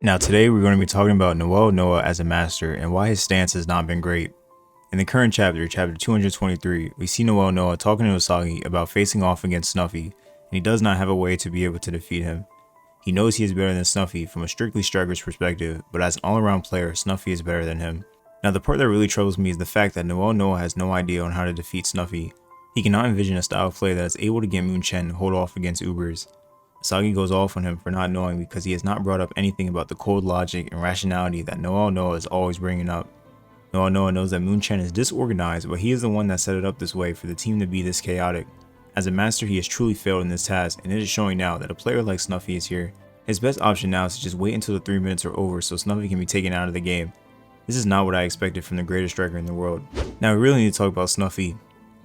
Now today we're going to be talking about Noel Noah as a master and why his stance has not been great. In the current chapter, chapter 223, we see Noel Noah talking to Isagi about facing off against Snuffy, and he does not have a way to be able to defeat him. He knows he is better than Snuffy from a strictly striker's perspective, but as an all-around player, Snuffy is better than him. Now the part that really troubles me is the fact that Noel Noah has no idea on how to defeat Snuffy. He cannot envision a style of play that is able to get Munchen to hold off against Ubers. Isagi goes off on him for not knowing because he has not brought up anything about the cold logic and rationality that Noel Noah is always bringing up. Noel Noah knows that Munchen is disorganized, but he is the one that set it up this way for the team to be this chaotic. As a master, he has truly failed in this task, and it is showing now that a player like Snuffy is here. His best option now is to just wait until the 3 minutes are over so Snuffy can be taken out of the game. This is not what I expected from the greatest striker in the world. Now we really need to talk about Snuffy.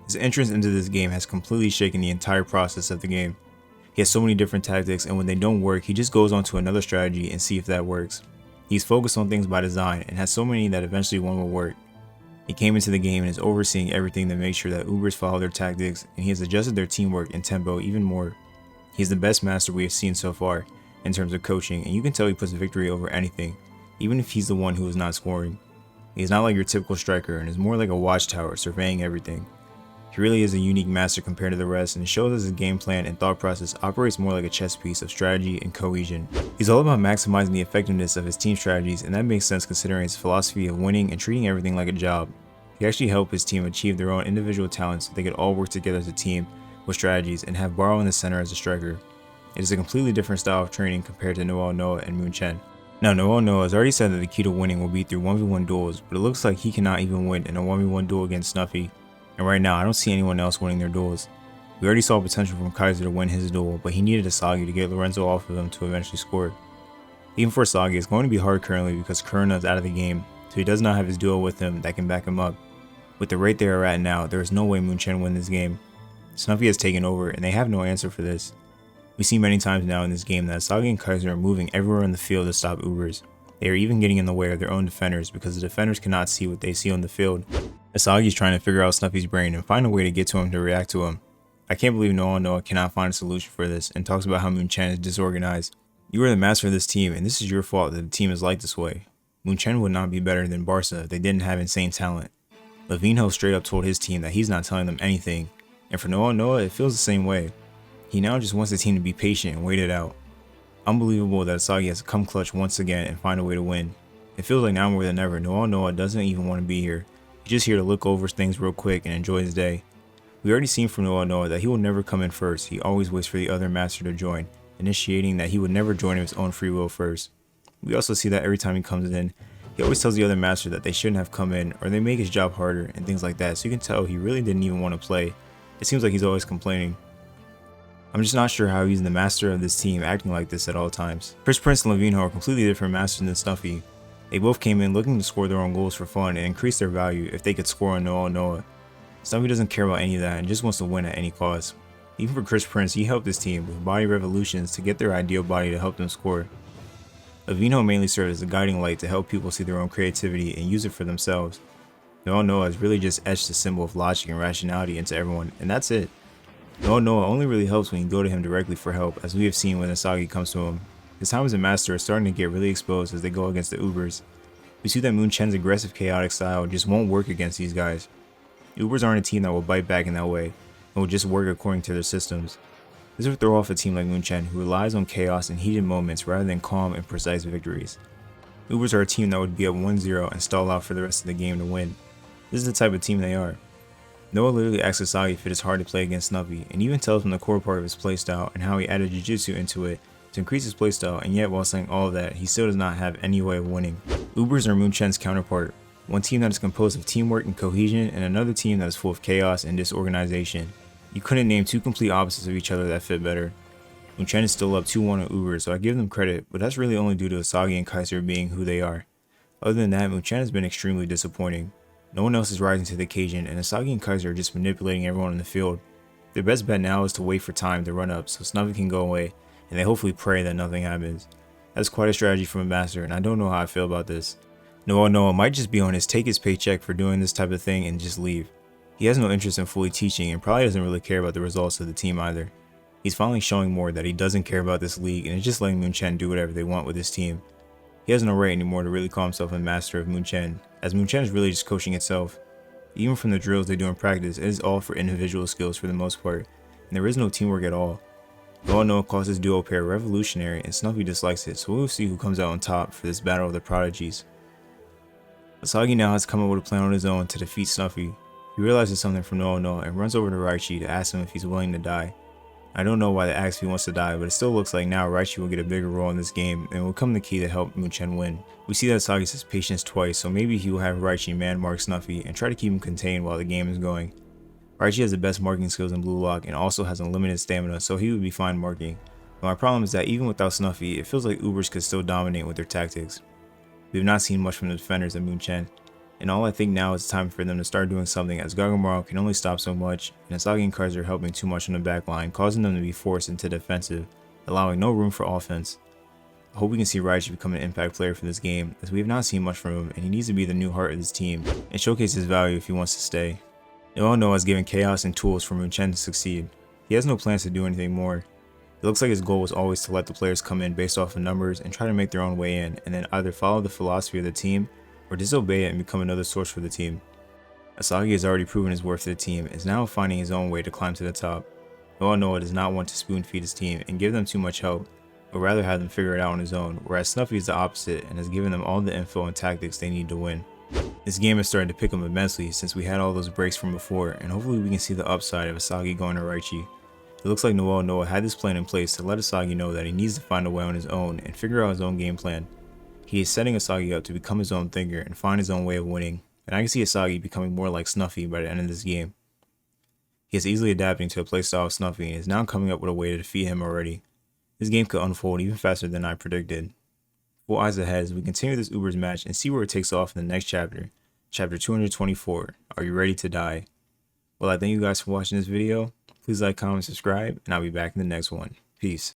His entrance into this game has completely shaken the entire process of the game. He has so many different tactics, and when they don't work, he just goes on to another strategy and see if that works. He's focused on things by design and has so many that eventually one will work. He came into the game and is overseeing everything to make sure that Ubers follow their tactics, and he has adjusted their teamwork and tempo even more. He's the best master we have seen so far in terms of coaching, and you can tell he puts victory over anything, even if he's the one who is not scoring. He's not like your typical striker and is more like a watchtower surveying everything. He really is a unique master compared to the rest, and it shows us his game plan and thought process operates more like a chess piece of strategy and cohesion. He's all about maximizing the effectiveness of his team strategies, and that makes sense considering his philosophy of winning and treating everything like a job. He actually helped his team achieve their own individual talents so they could all work together as a team with strategies and have Barrow in the center as a striker. It is a completely different style of training compared to Noel Noah and Munchen. Now Noel Noah has already said that the key to winning will be through 1v1 duels, but it looks like he cannot even win in a 1v1 duel against Snuffy. And right now, I don't see anyone else winning their duels. We already saw potential from KiiNGKhyy to win his duel, but he needed Isagi to get Lorenzo off of him to eventually score. Even for Isagi, it's going to be hard currently because Kuruna is out of the game, so he does not have his duo with him that can back him up. With the rate they are at now, there is no way Munchen win this game. Snuffy has taken over, and they have no answer for this. We see many times now in this game that Isagi and KiiNGKhyy are moving everywhere in the field to stop Ubers. They are even getting in the way of their own defenders because the defenders cannot see what they see on the field. Isagi is trying to figure out Snuffy's brain and find a way to get to him to react to him. I can't believe Noel Noah cannot find a solution for this and talks about how Munchen is disorganized. You are the master of this team, and this is your fault that the team is like this way. Munchen would not be better than Barca if they didn't have insane talent. Levinho straight up told his team that he's not telling them anything, and for Noel Noah it feels the same way. He now just wants the team to be patient and wait it out. Unbelievable that Isagi has to come clutch once again and find a way to win. It feels like now more than ever, Noel Noah doesn't even want to be here. He's just here to look over things real quick and enjoy his day. We already seen from Noel Noah that he will never come in first. He always waits for the other master to join, initiating that he would never join of his own free will first. We also see that every time he comes in, he always tells the other master that they shouldn't have come in or they make his job harder and things like that, so you can tell he really didn't even want to play. It seems like he's always complaining. I'm just not sure how he's the master of this team acting like this at all times. Chris Prince and Levinho are completely different masters than Snuffy. They both came in looking to score their own goals for fun and increase their value if they could score on Noel Noah. Snuffy doesn't care about any of that and just wants to win at any cost. Even for Chris Prince, he helped his team with body revolutions to get their ideal body to help them score. Levinho mainly served as a guiding light to help people see their own creativity and use it for themselves. Noel Noah has really just etched the symbol of logic and rationality into everyone, and that's it. Noel Noah only really helps when you go to him directly for help, as we have seen when Isagi comes to him. His time as a master is starting to get really exposed as they go against the Ubers. We see that Munchen's aggressive chaotic style just won't work against these guys. Ubers aren't a team that will bite back in that way, and will just work according to their systems. This would throw off a team like Munchen who relies on chaos and heated moments rather than calm and precise victories. Ubers are a team that would be up 1-0 and stall out for the rest of the game to win. This is the type of team they are. Noah literally asks Isagi if it is hard to play against Snuffy, and even tells him the core part of his playstyle and how he added jiu-jitsu into it to increase his playstyle, and yet while saying all of that, he still does not have any way of winning. Ubers are Munchen's counterpart, one team that is composed of teamwork and cohesion, and another team that is full of chaos and disorganization. You couldn't name two complete opposites of each other that fit better. Munchen is still up 2-1 on Ubers, so I give them credit, but that's really only due to Isagi and KiiNGKhyy being who they are. Other than that, Munchen has been extremely disappointing. No one else is rising to the occasion, and Isagi and KiiNGKhyy are just manipulating everyone in the field. Their best bet now is to wait for time to run up so Snuffy can go away, and they hopefully pray that nothing happens. That's quite a strategy from a master, and I don't know how I feel about this. Noel Noah might just be on his take his paycheck for doing this type of thing and just leave. He has no interest in fully teaching and probably doesn't really care about the results of the team either. He's finally showing more that he doesn't care about this league and is just letting Munchen do whatever they want with his team. He has no right anymore to really call himself a master of Munchen, as Munchen is really just coaching itself. Even from the drills they do in practice, it is all for individual skills for the most part, and there is no teamwork at all. Noel Noah calls this duo pair revolutionary, and Snuffy dislikes it, so we'll see who comes out on top for this battle of the prodigies. Isagi now has come up with a plan on his own to defeat Snuffy. He realizes something from Noel Noah and runs over to Raichi to ask him if he's willing to die. I don't know why they ask if he wants to die, but it still looks like now Raichi will get a bigger role in this game and will come the key to help Munchen win. We see that Isagi says patience twice, so maybe he will have Raichi man mark Snuffy and try to keep him contained while the game is going. Raichi has the best marking skills in bluelock and also has unlimited stamina, so he would be fine marking. But my problem is that even without Snuffy, it feels like Ubers could still dominate with their tactics. We have not seen much from the defenders at Munchen, and all I think now is time for them to start doing something, as Gagamaru can only stop so much, and Isagi and KiiNGKhyy are helping too much on the back line, causing them to be forced into defensive, allowing no room for offense. I hope we can see Raichi become an impact player for this game, as we have not seen much from him, and he needs to be the new heart of this team, and showcase his value if he wants to stay. Noel Noah has given chaos and tools for Munchen to succeed. He has no plans to do anything more. It looks like his goal was always to let the players come in based off of numbers and try to make their own way in, and then either follow the philosophy of the team or disobey it and become another source for the team. Isagi has already proven his worth to the team and is now finding his own way to climb to the top. Noel Noah does not want to spoon feed his team and give them too much help, but rather have them figure it out on his own, whereas Snuffy is the opposite and has given them all the info and tactics they need to win. This game is starting to pick up immensely since we had all those breaks from before, and hopefully we can see the upside of Isagi going to Raichi. It looks like Noel Noah had this plan in place to let Isagi know that he needs to find a way on his own and figure out his own game plan. He is setting Isagi up to become his own thinker and find his own way of winning, and I can see Isagi becoming more like Snuffy by the end of this game. He is easily adapting to a playstyle of Snuffy and is now coming up with a way to defeat him already. This game could unfold even faster than I predicted. Full eyes ahead as we continue this Ubers match and see where it takes off in the next chapter, chapter 224, Are You Ready to Die? Well, I thank you guys for watching this video. Please like, comment, subscribe, and I'll be back in the next one. Peace.